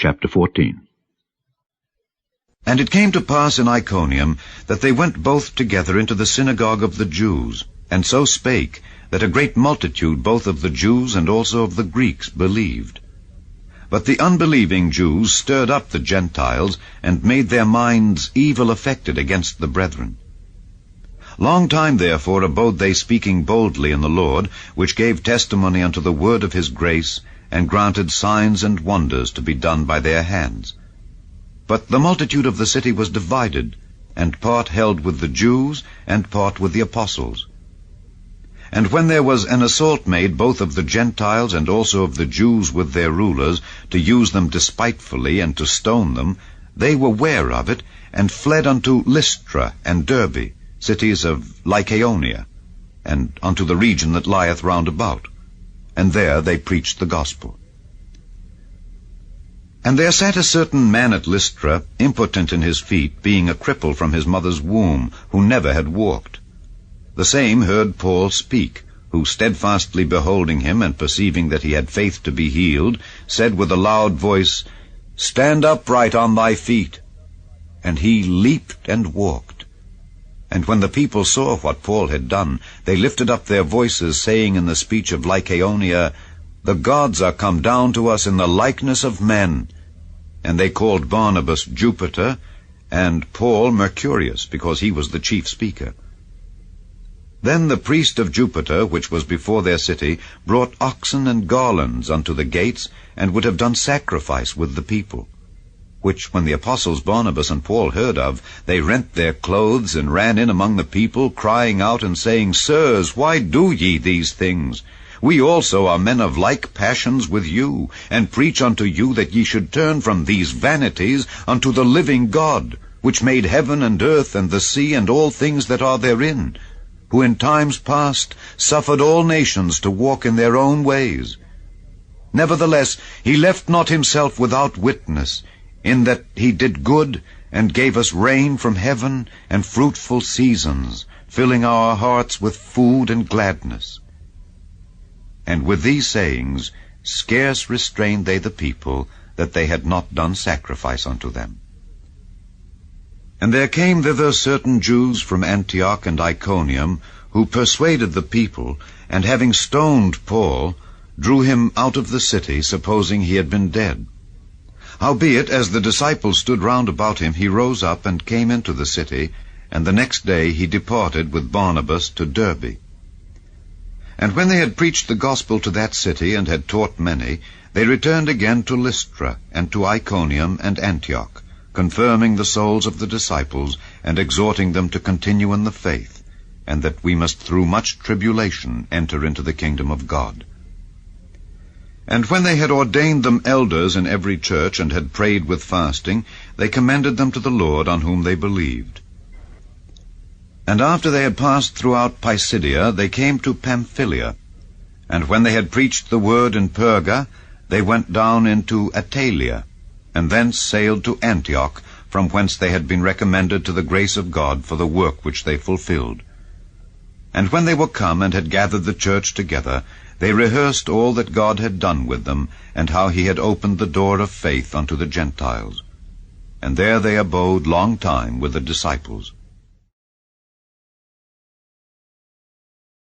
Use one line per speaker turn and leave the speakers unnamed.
Chapter 14.
And it came to pass in Iconium that they went both together into the synagogue of the Jews, and so spake, that a great multitude both of the Jews and also of the Greeks believed. But the unbelieving Jews stirred up the Gentiles, and made their minds evil affected against the brethren. Long time therefore abode they speaking boldly in the Lord, which gave testimony unto the word of his grace, and granted signs and wonders to be done by their hands. But the multitude of the city was divided, and part held with the Jews, and part with the apostles. And when there was an assault made both of the Gentiles and also of the Jews with their rulers, to use them despitefully and to stone them, they were ware of it, and fled unto Lystra and Derbe, cities of Lycaonia, and unto the region that lieth round about. And there they preached the gospel. And there sat a certain man at Lystra, impotent in his feet, being a cripple from his mother's womb, who never had walked. The same heard Paul speak, who steadfastly beholding him, and perceiving that he had faith to be healed, said with a loud voice, Stand upright on thy feet. And he leaped and walked. And when the people saw what Paul had done, they lifted up their voices, saying in the speech of Lycaonia, The gods are come down to us in the likeness of men. And they called Barnabas Jupiter, and Paul Mercurius, because he was the chief speaker. Then the priest of Jupiter, which was before their city, brought oxen and garlands unto the gates, and would have done sacrifice with the people. Which when the apostles Barnabas and Paul heard of, they rent their clothes, and ran in among the people, crying out and saying, Sirs, why do ye these things? We also are men of like passions with you, and preach unto you that ye should turn from these vanities unto the living God, which made heaven and earth and the sea and all things that are therein, who in times past suffered all nations to walk in their own ways. Nevertheless, he left not himself without witness, in that he did good, and gave us rain from heaven, and fruitful seasons, filling our hearts with food and gladness. And with these sayings scarce restrained they the people, that they had not done sacrifice unto them. And there came thither certain Jews from Antioch and Iconium, who persuaded the people, and having stoned Paul, drew him out of the city, supposing he had been dead. Howbeit, as the disciples stood round about him, he rose up and came into the city, and the next day he departed with Barnabas to Derbe. And when they had preached the gospel to that city, and had taught many, they returned again to Lystra, and to Iconium and Antioch, confirming the souls of the disciples, and exhorting them to continue in the faith, and that we must through much tribulation enter into the kingdom of God. And when they had ordained them elders in every church, and had prayed with fasting, they commended them to the Lord, on whom they believed. And after they had passed throughout Pisidia, they came to Pamphylia. And when they had preached the word in Perga, they went down into Attalia, and thence sailed to Antioch, from whence they had been recommended to the grace of God for the work which they fulfilled. And when they were come and had gathered the church together, they rehearsed all that God had done with them, and how he had opened the door of faith unto the Gentiles. And there they abode long time with the disciples.